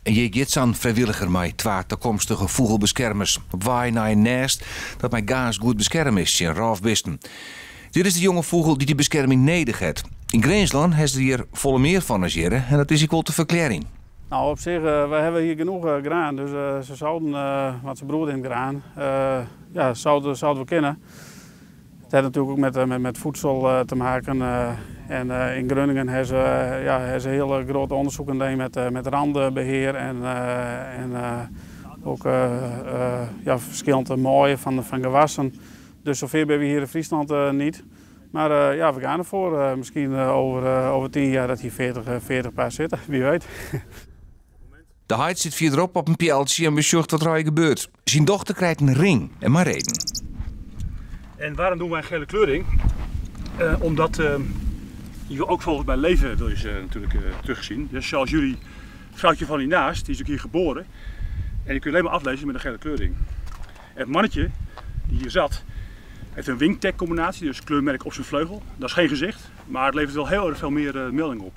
En je gaat zo'n vrijwilliger met 2 toekomstige vogelbeschermers op waai naar een nest dat mijn gaas goed beschermd is in roofbeesten. Dit is de jonge vogel die bescherming nodig heeft. In Greensland heeft ze hier volle meer van als jaren en dat is ik wel te verklaren. Nou, op zich, we hebben hier genoeg graan, dus ze zouden, want ze broeden in graan, ja, zouden we kennen. Het heeft natuurlijk ook met voedsel te maken. En in Groningen hebben ze hele grote onderzoeken met randbeheer en ook verschillende mooie van gewassen. Dus zoveel hebben we hier in Friesland niet. Maar ja, we gaan ervoor. Misschien over 10 jaar dat hier 40 paar zitten, wie weet. De heid zit verderop op een pijltje en bezocht wat er gebeurt. Zijn dochter krijgt een ring en maar reden. En waarom doen wij een gele kleuring? Omdat je wil ook volgens bij leven wil je ze natuurlijk terugzien. Dus zoals jullie vrouwtje van hiernaast, die is ook hier geboren. En die kun je alleen maar aflezen met een gele kleuring. En het mannetje die hier zat, heeft een wingtag combinatie, dus kleurmerk op zijn vleugel. Dat is geen gezicht, maar het levert wel heel erg veel meer melding op.